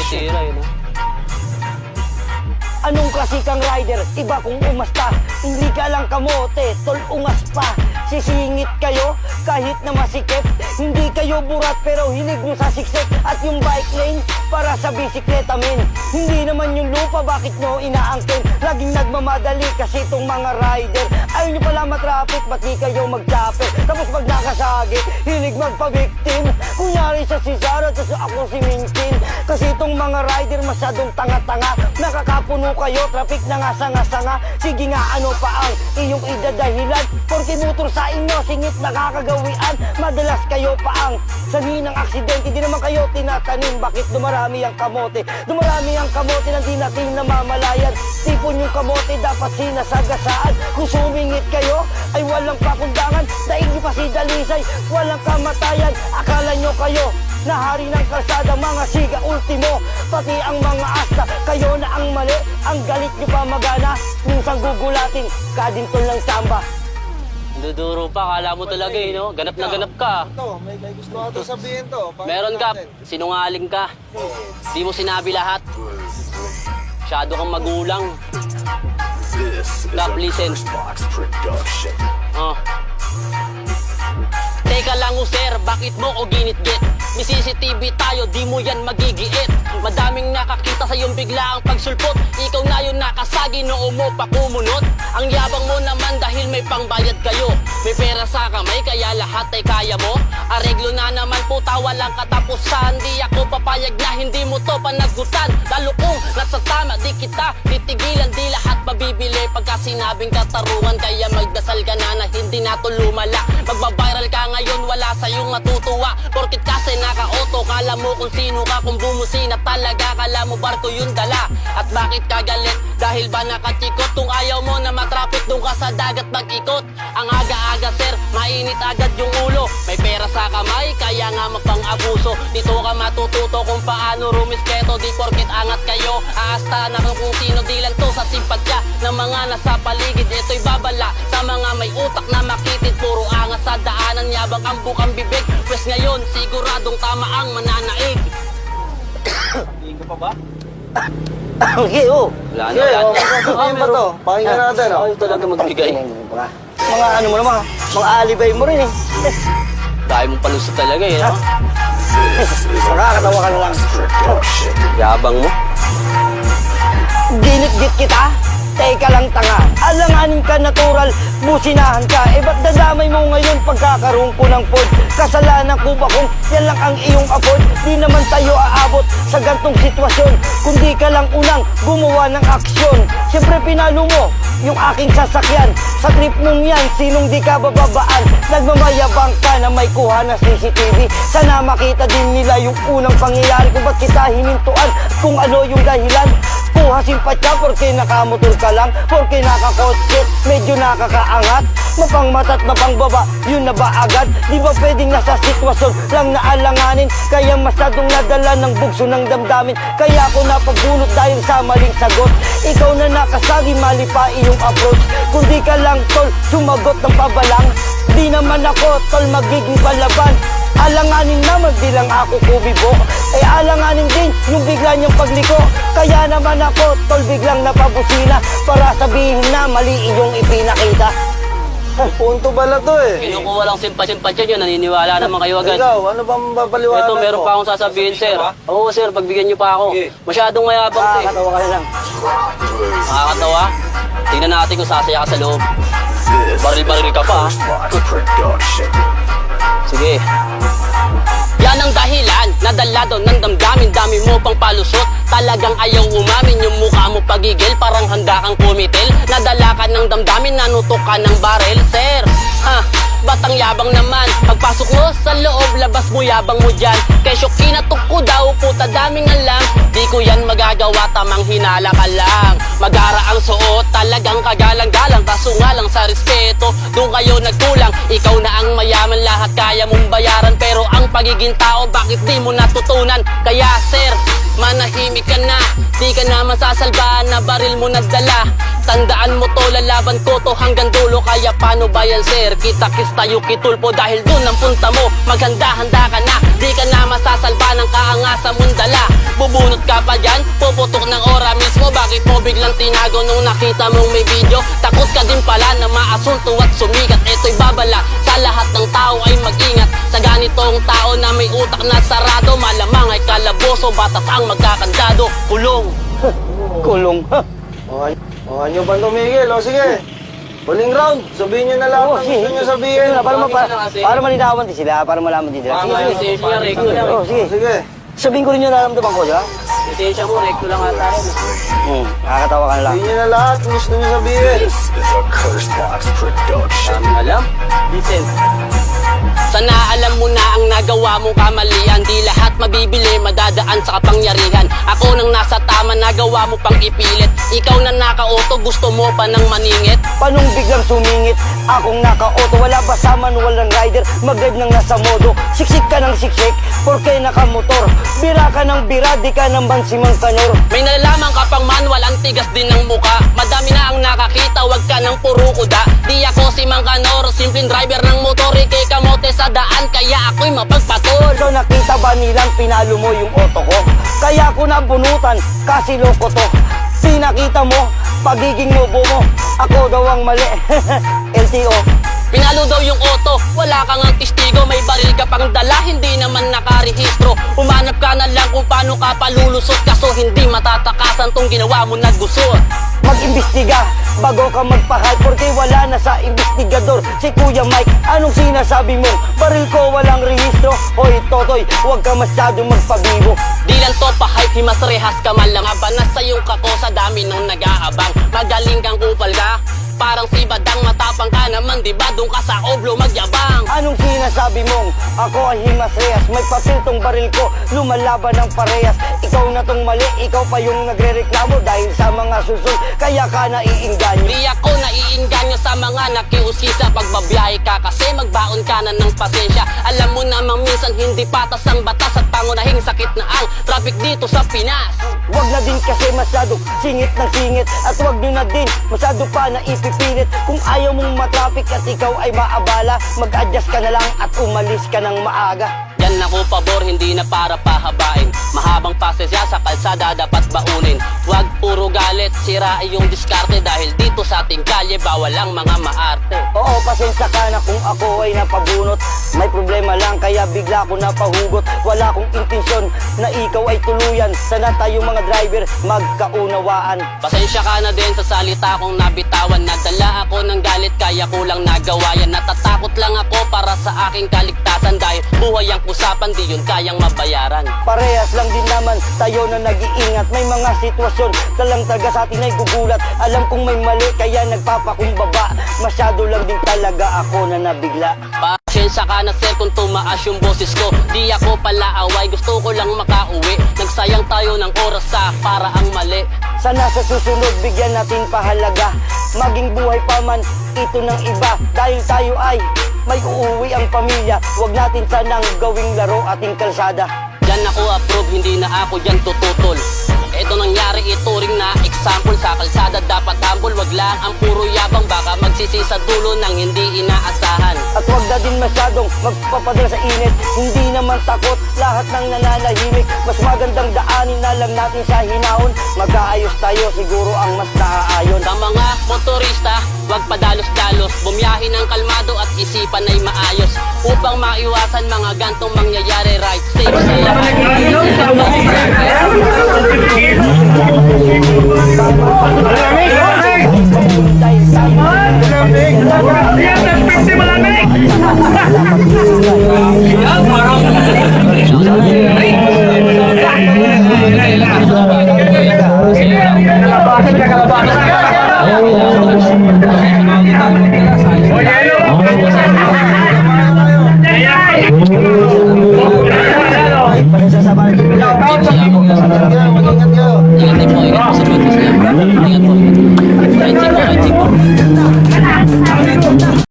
Tira yun, Anong klase kang rider? Iba kung umasta. Hindi ka lang kamote, tol ungas pa. Sisingit kayo kahit na masikip. Hindi kayo burat pero hilig nyo sa siksik. At yung bike lane para sa bisikleta men. Hindi naman yung lupa, bakit nyo inaangkin? Laging nagmamadali kasi itong mga rider. Ayaw nyo pala matraffic, ba't di kayo mag-chopper? Tapos pag nakasagi, hilig magpa-victim. Kunyari sa si Zara, tapos ako si Minkin. Kasi itong mga rider masyadong tanga-tanga. Nakakapuno kayo, traffic na nga sanga-sanga. Sige nga, ano pa ang iyong idadahilan? Porque motor sa inyo, singit nakakagawian. Madalas kayo pa ang sanhi ng aksidente. Di naman kayo tinatanim, bakit dumarami ang kamote? Dumarami ang kamote na di natin namamalayan. Tipon yung kamote, dapat sinasagasaan. Kung sumingit kayo, ay walang pakundangan. Daig niyo pa si Dalisay, walang kamatayan. Akala nyo kayo, nahari ng kalsada, mga siga ultimo. Pati ang mga asta, kayo na ang mali. Ang galit nyo pa magana, minsan gugulatin, kadintol ng samba. Duduro pa, kala mo talaga eh, no? Ganap na ganap ka. Ito, may gusto ka sabihin to. Meron ka, sinungaling ka. Di mo sinabi lahat. Masyado kang magulang. Stop, listen. Oh. Teka lang sir, bakit mo ko ginit-git? May CCTV tayo, di mo yan magigiit. Madaming nakakita sa iyong biglaang pagsulpot. Ikaw na yun nakasagi, noo mo pa kumunot. Ang yabang mo naman dahil may pangbayad kayo. May pera sa kamay, kaya lahat ay kaya mo. Areglo na naman puta, walang katapusan. Di ako papayag na hindi mo to panagutan. Lalo kung nasa tama, di kita titigilan. Di lahat mabibili pagka sinabing katarungan. Kaya magdasal ka na hindi na to lumala. Magbabiral ka ngayon, wala sa'yong matutuwa. Porkit kasi naka-auto, kala mo kung sino ka. Kung bumusina talaga, kala mo barko yung dala. At bakit ka galit? Dahil ba nakachikot? Kung ayaw mo na matraffic, doon ka sa dagat mag-ikot. Ang aga-aga sir, mainit agad yung ulo. May pera sa kamay, kaya nga mapang-abuso. Dito ka matututo kung paano rumispeto. Di porkit angat kayo, aasta na kung sino. Di lang to sa simpatya ng mga nasa paligid. Ito'y babala sa mga may utak na makitid. Puro angas sa daanan, yabang ang bukang bibig. Pwes ngayon, siguradong tama ang mananaig. Hindi ko pa ba? Okay, oh. Wala na, wala na. Sabihin pa to. Pakinggan natin, oh. Ayaw talaga magbigay. Mga ano mo naman, mga alibay mo rin eh. Dahil mong palusot talaga eh, no? Nakakatawa ka na lang. Yabang mo. Ginit-git kita? Teka lang tanga, alanganin ka natural, businahan ka. Eh ba't dadamay mo ngayon pagkakaroon ko ng pod? Kasalanan ko ba kung yan lang ang iyong afford? Di naman tayo aabot sa gantong sitwasyon kung di ka lang unang gumawa ng aksyon. Siyempre pinalo mo yung aking sasakyan. Sa trip mong yan, sinong di ka bababaan? Nagmamayabang ka na may kuha na CCTV. Sana makita din nila yung unang pangyayari kung ba't kita hinintuan, kung ano yung dahilan. Kuha simpatya porque nakamotor ka lang, porque nakakotse, medyo nakakaangat. Mapangmata't mapangbaba, yun na ba agad? Di ba pwedeng nasa sitwasyon lang na alanganin? Kaya masyadong nadala ng bugso ng damdamin. Kaya ako napabunot dahil sa maling sagot. Ikaw na nakasagi, mali pa iyong approach. Kung di ka lang tol, sumagot ng pabalang. Di naman ako tol magiging palaban. Alanganin naman di lang ako kubibo. Eh alanganin din yung bigla niyang pagliko. Kaya naman ako tol biglang napabusina para sabihin na mali iyong ipinakita. Punto bala to eh. Kinukuha lang simpatya nyo, naniniwala naman kayo agad. Ikaw, ano bang babaliwanag Ito, meron pa akong sasabihin, sir. Oo, sir, pagbigyan nyo pa ako. Masyadong mayabang to eh. Nakakatawa ka na lang. Makakatawa? Tingnan natin kung sasaya ka sa loob. Baril-baril ka pa, ha? Sige. Yan ang dahilan, nadala doon ng damdamin. Dami mo pang palusot, talagang ayaw umamin. Yung mukha mo pagigil, parang handa kang kumitil. Nadala ka ng damdamin, nanutok ka ng baril. Sir, batang yabang naman. Pagpasok mo sa loob, labas mo yabang mo dyan. Kesyo kinatok ko daw, puta daming alam. Di ko yan magagawa, tamang hinala ka lang. Magara ang suot, talagang kagalang-galang. Kaso nga lang sa respeto, doon kayo nagkulang. Ikaw na ang mayaman, lahat kaya mong bayaran. Pero ang pagiging tao, bakit di mo natutunan? Kaya sir, manahimik ka na. Di ka na masasalba na baril mo nadala. Tandaan mo to, lalaban ko to hanggang dulo. Kaya paano ba yan sir? Kita-kis tayo kitulpo dahil dun ang punta mo. Maghanda-handa ka na, di ka na masasalba ng kaangasang mong dala. Bubunot ka tinago nung nakita mong may video? Takot ka din pala na maasulto at sumigat. Ito'y babala sa lahat ng tao ay mag-ingat. Sa ganitong tao na may utak na sarado, malamang ay kalaboso, batas ang magkakandado. Kulong. Kulong. O, nyo ba tumigil? O, sige. Huling round. Sabihin nyo na lahat Oo, ang sige. gusto nyo sabihin. Para malinawan din sila, para malaman din sila. Sige, sige. Oh, sige. Sige. Sabihin ko rin yung nararamdaman ko, di ba? Lisensya mo, recto lang ata. Nakakatawa ka na lang. Sabihin nyo na lahat ang gusto nyo sabihin. is a Cursebox production. Alam? Listen. Sana alam mo na ang nagawa mong kamalian. Di lahat mabibili, madadaan sa kapangyarihan. Ako nang nasa tama, nagawa mo pang ipilit. Ikaw na naka-auto, gusto mo pa ng maningit. Panong biglang sumingit, akong naka-auto. Wala ba sa manual ng rider, mag-drive nang nasa modo. Siksik ka ng siksik, porke nakamotor. Bira ka ng bira, di ka naman si Mang Kanor. May nalalaman ka pang manual, ang tigas din ng muka. Madami na ang nakakita, wag ka ng puro kuda. Di ako si Mang Kanor, simpleng driver ng motor. Ikay kamote sa daan, kaya ako'y mapagpatol. So nakita ba nilang pinalo mo yung auto ko? Kaya ko nabunutan, kasi loko to. Pinakita mo, pagiging mobo mo. Ako daw ang mali, LTO. Pinalo daw yung auto, wala kang ang testigo. May baril ka pang dala, hindi naman nakarehistro. Umanap ka na lang kung paano ka palulusot. Kaso hindi matatakasan tong ginawa mo na gusto. Mag-imbestiga bago ka magpahal, porque wala na sa investigador si Kuya Mike. Anong sinasabi mo? Baril ko walang rehistro. Hoy Totoy, huwag ka masyadong magpabibo. Di lang to pa-hype, himas rehas ka man lang. Abanas sa iyong kako sa dami ng nag-aabang. Magaling kang kupal ka, parang si Badang. Matapang ka naman, di ba? Doon ka sa oblo magyabang. Anong sinasabi mong ako ay himas rehas? May papel tong baril ko, lumalaban ng parehas. Ikaw na tong mali, ikaw pa yung nagre-reklamo dahil sa mga susul, kaya ka naiinganyo. Di ako naiinganyo sa mga nakiusisa. Pagbabiyahe ka kasi magbaon ka na ng pasensya. Alam mo namang minsan hindi patas ang batas at pangunahing sakit na ang traffic dito sa Pinas. Wag na din kasi masyado singit ng singit, at wag nyo na din masyado pa na ipipilit. Kung ayaw mong matraffic at ikaw ay maabala, mag-adjust ka na lang at umalis ka ng maaga. Yan ako pabor, hindi na para pahabain. Mahabang pasensya sa kalsada dapat baunin. Huwag puro galit, sira yung diskarte. Dahil dito sa ating kalye, bawal ang mga maarte. Oo, pasensya ka na kung ako ay napabunot. May problema lang kaya bigla ko napahugot. Wala akong intensyon na ikaw ay tuluyan. Sana tayo mga driver magkaunawaan. Pasensya ka na din sa salita kong nabitawan. Nadala ako ng galit kaya ko lang nagawa yan. Natatakot lang ako para sa aking kaligtasan. Dahil buhay ang usapan, di yun kayang mabayaran. Parehas lang din naman tayo na nag-iingat. May mga sitwasyon talang taga sa atin ay gugulat. Alam kong may mali kaya nagpapakumbaba. Masyado lang din talaga ako na nabigla. Pasensya ka na sir kung tumaas yung boses ko. Di ako pala away, gusto ko lang makauwi. Nagsayang tayo ng oras sa para ang mali. Sana sa susunod bigyan natin pahalaga. Maging buhay pa man ito ng iba. Dahil tayo ay may uuwi ang pamilya. Huwag natin sanang gawing laro ating kalsada. Diyan ako approve, hindi na ako dyan tututol. Ito nangyari, ituring na example. Sa kalsada dapat humble, wag lang ang puro yabang. Baka magsisi sa dulo ng hindi inaasahan. At huwag na din masyadong magpapadala sa init. Hindi naman takot lahat ng nananahimik. Mas magandang daanin na lang natin sa hinahon. Mag-aayos tayo, siguro ang mas naaayon. Sa mga motorista, wag padalos-dalos. Bumiyahe ng kalmado at isipan ay maayos. Upang maiwasan mga gantong mangyayari. Right, safe sa lahat. Dahil tayo Mag-ingat kayo. Ingat din po, ingat po sa pagkasya.